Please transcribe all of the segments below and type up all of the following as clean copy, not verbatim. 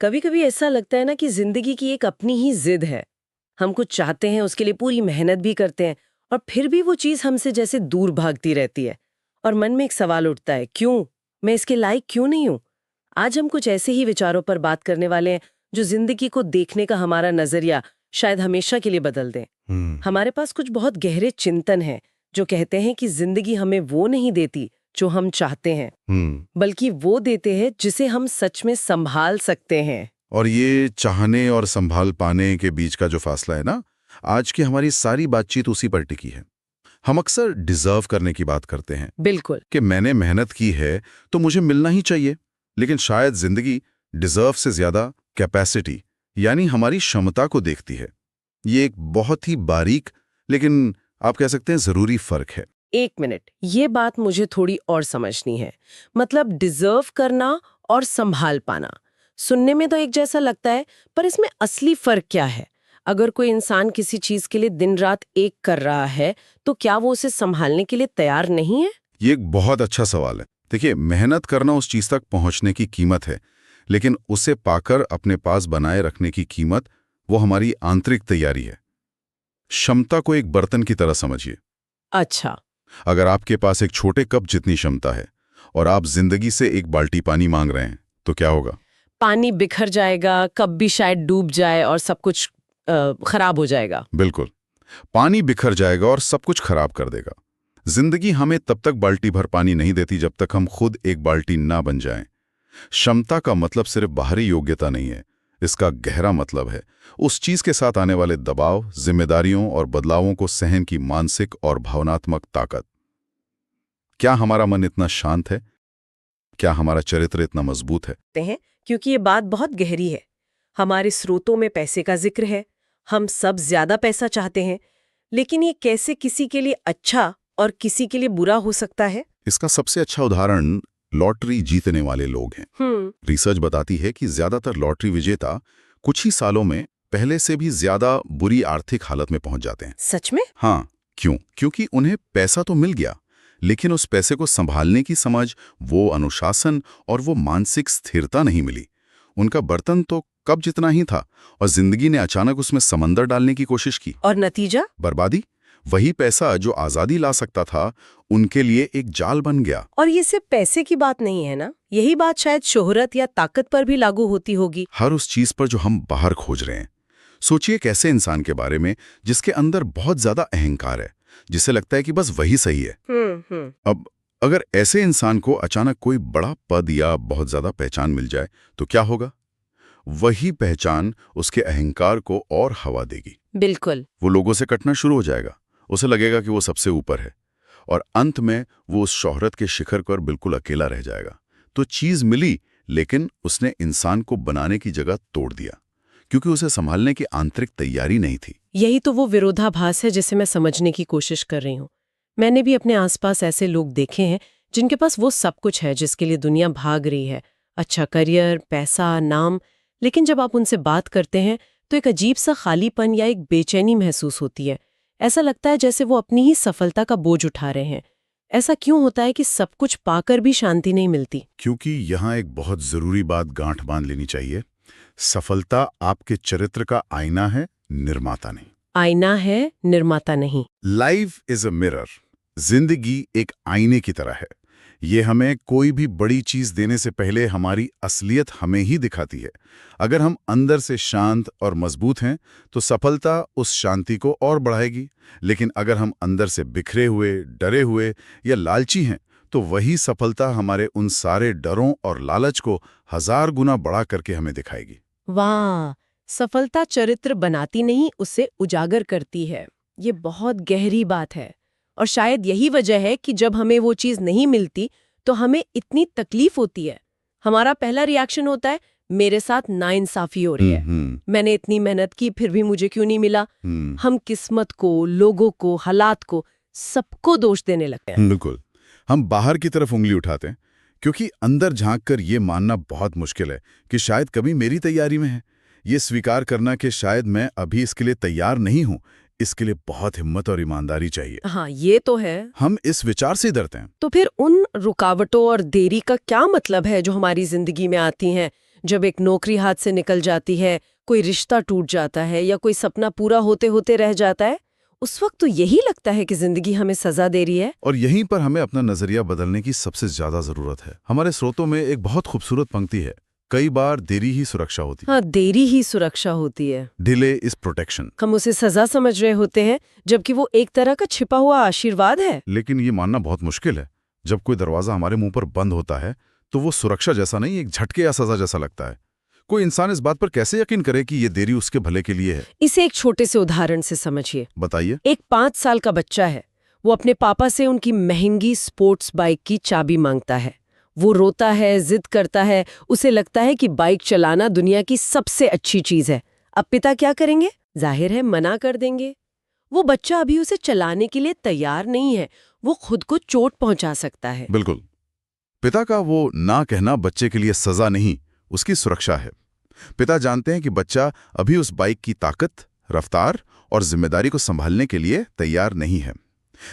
कभी कभी ऐसा लगता है ना कि जिंदगी की एक अपनी ही जिद है। हम कुछ चाहते हैं, उसके लिए पूरी मेहनत भी करते हैं, और फिर भी वो चीज हमसे जैसे दूर भागती रहती है। और मन में एक सवाल उठता है, क्यों? मैं इसके लायक क्यों नहीं हूं? आज हम कुछ ऐसे ही विचारों पर बात करने वाले हैं जो जिंदगी को देखने का हमारा नजरिया शायद हमेशा के लिए बदल दें। हमारे पास कुछ बहुत गहरे चिंतन हैं जो कहते हैं कि जिंदगी हमें वो नहीं देती जो हम चाहते हैं, बल्कि वो देते हैं जिसे हम सच में संभाल सकते हैं। और ये चाहने और संभाल पाने के बीच का जो फासला है ना, आज की हमारी सारी बातचीत उसी पर टिकी है। हम अक्सर डिजर्व करने की बात करते हैं बिल्कुल। कि मैंने मेहनत की है तो मुझे मिलना ही चाहिए, लेकिन शायद जिंदगी डिजर्व से ज्यादा कैपेसिटी यानी हमारी क्षमता को देखती है। ये एक बहुत ही बारीक लेकिन आप कह सकते हैं जरूरी फर्क है। एक मिनट, ये बात मुझे थोड़ी और समझनी है। मतलब डिजर्व करना और संभाल पाना सुनने में तो एक जैसा लगता है, पर इसमें असली फर्क क्या है? अगर कोई इंसान किसी चीज के लिए दिन रात एक कर रहा है, तो क्या वो उसे संभालने के लिए तैयार नहीं है? ये एक बहुत अच्छा सवाल है। देखिए, मेहनत करना उस चीज तक पहुंचने की कीमत है, लेकिन उसे पाकर अपने पास बनाए रखने की कीमत वो हमारी आंतरिक तैयारी है। क्षमता को एक बर्तन की तरह समझिए। अच्छा। अगर आपके पास एक छोटे कप जितनी क्षमता है और आप जिंदगी से एक बाल्टी पानी मांग रहे हैं, तो क्या होगा? पानी बिखर जाएगा, कप भी शायद डूब जाए और सब कुछ खराब हो जाएगा। बिल्कुल, पानी बिखर जाएगा और सब कुछ खराब कर देगा। जिंदगी हमें तब तक बाल्टी भर पानी नहीं देती जब तक हम खुद एक बाल्टी ना बन जाएं। क्षमता का मतलब सिर्फ बाहरी योग्यता नहीं है, इसका गहरा मतलब है उस चीज के साथ आने वाले दबाव, जिम्मेदारियों और बदलावों को सहन की मानसिक और भावनात्मक ताकत। क्या हमारा मन इतना शांत है? क्या हमारा चरित्र इतना मजबूत है? क्योंकि ये बात बहुत गहरी है। हमारे स्रोतों में पैसे का जिक्र है, हम सब ज्यादा पैसा चाहते हैं, लेकिन ये कैसे किसी के लिए अच्छा और किसी के लिए बुरा हो सकता है? इसका सबसे अच्छा उदाहरण लॉटरी जीतने वाले लोग हैं। रिसर्च बताती है कि ज्यादातर लॉटरी विजेता कुछ ही सालों में पहले से भी ज्यादा बुरी आर्थिक हालत में पहुंच जाते हैं। सच में? हाँ। क्यों? क्योंकि उन्हें पैसा तो मिल गया, लेकिन उस पैसे को संभालने की समझ, वो अनुशासन और वो मानसिक स्थिरता नहीं मिली। उनका बर्तन तो कप जितना ही था और जिंदगी ने अचानक उसमें समंदर डालने की कोशिश की। और नतीजा? बर्बादी। वही पैसा जो आजादी ला सकता था, उनके लिए एक जाल बन गया। और ये सिर्फ पैसे की बात नहीं है ना, यही बात शायद शोहरत या ताकत पर भी लागू होती होगी। हर उस चीज पर जो हम बाहर खोज रहे हैं। सोचिए एक ऐसे इंसान के बारे में जिसके अंदर बहुत ज्यादा अहंकार है, जिसे लगता है कि बस वही सही है। अब अगर ऐसे इंसान को अचानक कोई बड़ा पद या बहुत ज्यादा पहचान मिल जाए, तो क्या होगा? वही पहचान उसके अहंकार को और हवा देगी। बिल्कुल। वो लोगों से कटना शुरू हो जाएगा। उसे लगेगा कि वो सबसे ऊपर है, और अंत में वो उस शोहरत के शिखर पर बिल्कुल अकेला रह जाएगा। तो चीज मिली, लेकिन उसने इंसान को बनाने की जगह तोड़ दिया, क्योंकि उसे संभालने की आंतरिक तैयारी नहीं थी। यही तो वो विरोधाभास है जिसे मैं समझने की कोशिश कर रही हूँ। मैंने भी अपने आसपास ऐसे लोग देखे हैं जिनके पास वो सब कुछ है जिसके लिए दुनिया भाग रही है, अच्छा करियर, पैसा, नाम, लेकिन जब आप उनसे बात करते हैं तो एक अजीब सा खालीपन या एक बेचैनी महसूस होती है। ऐसा लगता है जैसे वो अपनी ही सफलता का बोझ उठा रहे हैं। ऐसा क्यों होता है कि सब कुछ पाकर भी शांति नहीं मिलती? क्योंकि यहाँ एक बहुत जरूरी बात गांठ बांध लेनी चाहिए। सफलता आपके चरित्र का आईना है, निर्माता नहीं। आईना है, निर्माता नहीं। Life is a mirror. जिंदगी एक आईने की तरह है। ये हमें कोई भी बड़ी चीज देने से पहले हमारी असलियत हमें ही दिखाती है। अगर हम अंदर से शांत और मजबूत हैं, तो सफलता उस शांति को और बढ़ाएगी। लेकिन अगर हम अंदर से बिखरे हुए, डरे हुए या लालची हैं, तो वही सफलता हमारे उन सारे डरों और लालच को 1000 गुना बढ़ा करके हमें दिखाएगी। वाह! सफलता चरित्र बनाती नहीं, उसे उजागर करती है। ये बहुत गहरी बात है। और शायद यही वजह है कि जब हमें वो चीज नहीं मिलती तो हमें इतनी तकलीफ होती है। हमारा पहला रिएक्शन होता है, मेरे साथ नाइंसाफी हो रही है। मैंने इतनी मेहनत की फिर भी मुझे क्यों नहीं मिला? हम किस्मत को, लोगों को, हालात को, सबको दोष देने लगते हैं। बिल्कुल। हम बाहर की तरफ उंगली उठाते हैं, क्योंकि अंदर झांककर ये मानना बहुत मुश्किल है कि शायद कभी मेरी तैयारी में है। ये स्वीकार करना कि शायद मैं अभी इसके लिए तैयार नहीं हूं, इसके लिए बहुत हिम्मत और ईमानदारी चाहिए। हाँ, ये तो है। हम इस विचार से डरते हैं। तो फिर उन रुकावटों और देरी का क्या मतलब है जो हमारी जिंदगी में आती हैं, जब एक नौकरी हाथ से निकल जाती है, कोई रिश्ता टूट जाता है या कोई सपना पूरा होते होते रह जाता है, उस वक्त तो यही लगता है कि जिंदगी हमें सजा दे रही है। और यहीं पर हमें अपना नजरिया बदलने की सबसे ज्यादा जरूरत है। हमारे स्रोतों में एक बहुत खूबसूरत पंक्ति है, कई बार देरी ही सुरक्षा होती है। हाँ, देरी ही सुरक्षा होती है। Delay is protection. हम उसे सजा समझ रहे होते हैं, जबकि वो एक तरह का छिपा हुआ आशीर्वाद है। लेकिन ये मानना बहुत मुश्किल है। जब कोई दरवाजा हमारे मुंह पर बंद होता है तो वो सुरक्षा जैसा नहीं, एक झटके या सजा जैसा लगता है। कोई इंसान इस बात पर कैसे यकीन करे कि ये देरी उसके भले के लिए है? इसे एक छोटे से उदाहरण से समझिए। बताइए। एक 5 साल का बच्चा है, वो अपने पापा से उनकी महंगी स्पोर्ट्स बाइक की चाबी मांगता है। वो रोता है, जिद करता है, उसे लगता है कि बाइक चलाना दुनिया की सबसे अच्छी चीज है। अब पिता क्या करेंगे? जाहिर है मना कर देंगे। वो बच्चा अभी उसे चलाने के लिए तैयार नहीं है, वो खुद को चोट पहुंचा सकता है। बिल्कुल। पिता का वो ना कहना बच्चे के लिए सजा नहीं, उसकी सुरक्षा है। पिता जानते हैं कि बच्चा अभी उस बाइक की ताकत, रफ्तार और जिम्मेदारी को संभालने के लिए तैयार नहीं है।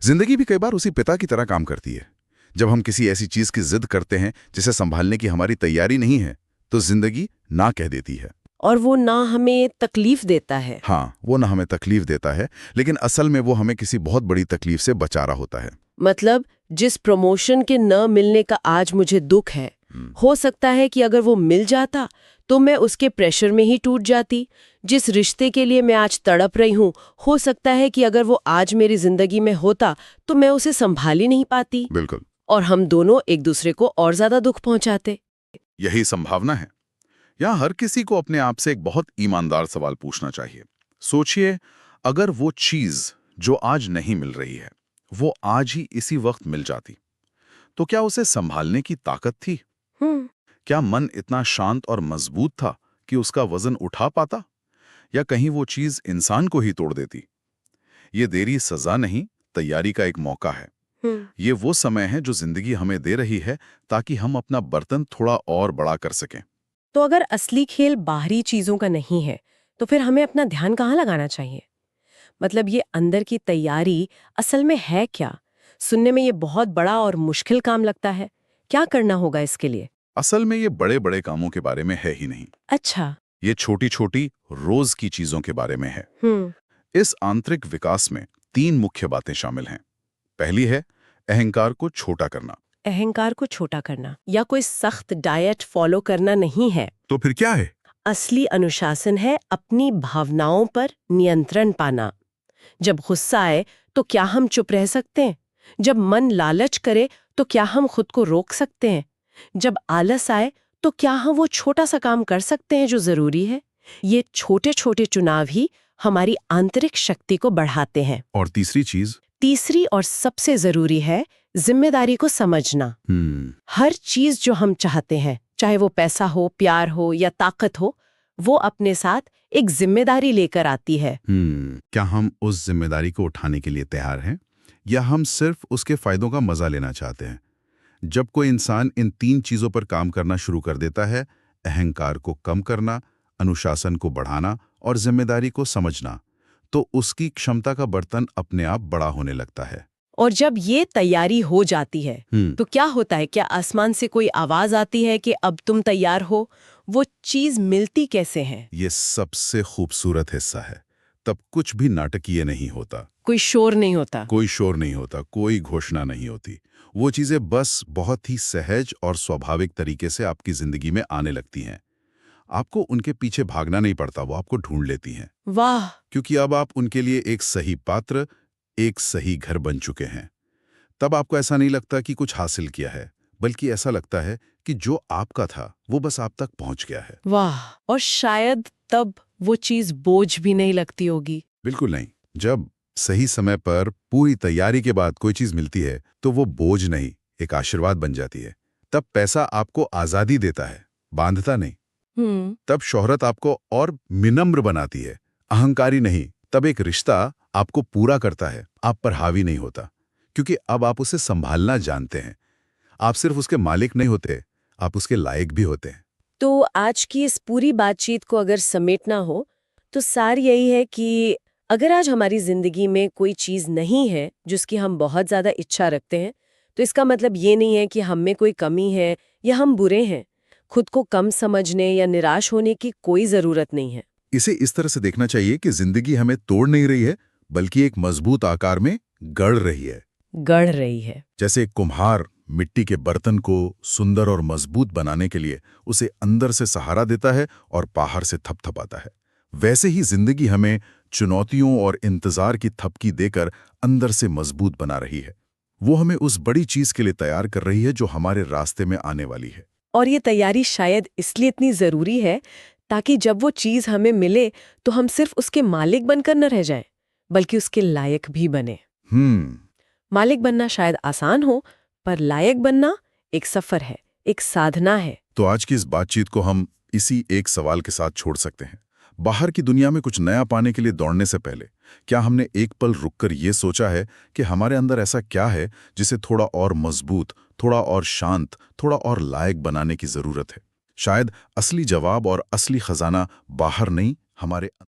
जिंदगी भी कई बार उसी पिता की तरह काम करती है। जब हम किसी ऐसी चीज की जिद करते हैं जिसे संभालने की हमारी तैयारी नहीं है, तो जिंदगी ना कह देती है। और वो ना हमें तकलीफ देता है। हाँ, वो ना हमें तकलीफ देता है, लेकिन असल में वो हमें किसी बहुत बड़ी तकलीफ से बचा रहा होता है। मतलब जिस प्रमोशन के न मिलने का आज मुझे दुख है, हो सकता है कि अगर वो मिल जाता तो मैं उसके प्रेशर में ही टूट जाती। जिस रिश्ते के लिए मैं आज तड़प रही हूँ, हो सकता है कि अगर वो आज मेरी जिंदगी में होता तो मैं उसे संभाल ही नहीं पाती। बिल्कुल। और हम दोनों एक दूसरे को और ज्यादा दुख पहुंचाते। यही संभावना है। यहाँ हर किसी को अपने आप से एक बहुत ईमानदार सवाल पूछना चाहिए। सोचिए, अगर वो चीज जो आज नहीं मिल रही है, वो आज ही इसी वक्त मिल जाती, तो क्या उसे संभालने की ताकत थी? क्या मन इतना शांत और मजबूत था कि उसका वजन उठा पाता? या कहीं वो चीज इंसान को ही तोड़ देती? ये देरी सजा नहीं, तैयारी का एक मौका है। ये वो समय है जो जिंदगी हमें दे रही है ताकि हम अपना बर्तन थोड़ा और बड़ा कर सकें। तो अगर असली खेल बाहरी चीजों का नहीं है, तो फिर हमें अपना ध्यान कहाँ लगाना चाहिए? मतलब ये अंदर की तैयारी असल में है क्या? सुनने में ये बहुत बड़ा और मुश्किल काम लगता है। क्या करना होगा इसके लिए? असल में ये बड़े बड़े कामों के बारे में है ही नहीं। अच्छा। ये छोटी छोटी रोज की चीजों के बारे में है। इस आंतरिक विकास में 3 मुख्य बातें शामिल हैं। पहली है अहंकार को छोटा करना। अहंकार को छोटा करना या कोई सख्त डाइट फॉलो करना नहीं है। तो फिर क्या है? असली अनुशासन है अपनी भावनाओं पर नियंत्रण पाना। जब गुस्सा आए तो क्या हम चुप रह सकते हैं? जब मन लालच करे तो क्या हम खुद को रोक सकते हैं? जब आलस आए तो क्या हम वो छोटा सा काम कर सकते हैं जो जरूरी है? ये छोटे छोटे चुनाव ही हमारी आंतरिक शक्ति को बढ़ाते हैं। और तीसरी चीज? तीसरी और सबसे जरूरी है जिम्मेदारी को समझना। हर चीज जो हम चाहते हैं, चाहे वो पैसा हो, प्यार हो या ताकत हो, वो अपने साथ एक जिम्मेदारी लेकर आती है। क्या हम उस जिम्मेदारी को उठाने के लिए तैयार हैं, या हम सिर्फ उसके फायदों का मजा लेना चाहते हैं? जब कोई इंसान इन 3 चीजों पर काम करना शुरू कर देता है, अहंकार को कम करना, अनुशासन को बढ़ाना और जिम्मेदारी को समझना, तो उसकी क्षमता का बर्तन अपने आप बड़ा होने लगता है। और जब ये तैयारी हो जाती है तो क्या होता है? क्या आसमान से कोई आवाज आती है कि अब तुम तैयार हो? वो चीज मिलती कैसे है? ये सबसे खूबसूरत हिस्सा है। तब कुछ भी नाटकीय नहीं होता। कोई शोर नहीं होता। कोई शोर नहीं होता, कोई घोषणा नहीं होती। वो चीजें बस बहुत ही सहज और स्वाभाविक तरीके से आपकी जिंदगी में आने लगती हैं। आपको उनके पीछे भागना नहीं पड़ता, वो आपको ढूंढ लेती हैं। वाह! क्योंकि अब आप उनके लिए एक सही पात्र, एक सही घर बन चुके हैं। तब आपको ऐसा नहीं लगता कि कुछ हासिल किया है, बल्कि ऐसा लगता है कि जो आपका था वो बस आप तक पहुंच गया है। वाह! और शायद तब वो चीज बोझ भी नहीं लगती होगी। बिल्कुल नहीं। जब सही समय पर पूरी तैयारी के बाद कोई चीज मिलती है तो वो बोझ नहीं, एक आशीर्वाद बन जाती है। तब पैसा आपको आजादी देता है, बांधता नहीं। तब शोहरत आपको और विनम्र बनाती है, अहंकारी नहीं। तब एक रिश्ता आपको पूरा करता है, आप पर हावी नहीं होता, क्योंकि अब आप उसे संभालना जानते हैं। आप सिर्फ उसके मालिक नहीं होते, आप उसके लायक भी होते हैं। तो आज की इस पूरी बातचीत को अगर समेटना हो तो सार यही है कि अगर आज हमारी जिंदगी में कोई चीज नहीं है जिसकी हम बहुत ज्यादा इच्छा रखते हैं, तो इसका मतलब ये नहीं है कि हम में कोई कमी है या हम बुरे हैं। खुद को कम समझने या निराश होने की कोई जरूरत नहीं है। इसे इस तरह से देखना चाहिए कि जिंदगी हमें तोड़ नहीं रही है, बल्कि एक मजबूत आकार में गढ़ रही है। गढ़ रही है। जैसे एक कुम्हार मिट्टी के बर्तन को सुंदर और मजबूत बनाने के लिए उसे अंदर से सहारा देता है और बाहर से थपथपाता है, वैसे ही जिंदगी हमें चुनौतियों और इंतजार की थपकी देकर अंदर से मजबूत बना रही है। वो हमें उस बड़ी चीज के लिए तैयार कर रही है जो हमारे रास्ते में आने वाली है। और ये तैयारी शायद इसलिए इतनी जरूरी है ताकि जब वो चीज हमें मिले तो हम सिर्फ उसके मालिक बनकर न रह जाएं, बल्कि उसके लायक भी बने। मालिक बनना शायद आसान हो, पर लायक बनना एक सफर है, एक साधना है। तो आज की इस बातचीत को हम इसी एक सवाल के साथ छोड़ सकते हैं। बाहर की दुनिया में कुछ नया पाने के लिए दौड़ने से पहले क्या हमने एक पल रुककर ये सोचा है कि हमारे अंदर ऐसा क्या है जिसे थोड़ा और मजबूत, थोड़ा और शांत, थोड़ा और लायक बनाने की जरूरत है? शायद असली जवाब और असली खजाना बाहर नहीं, हमारे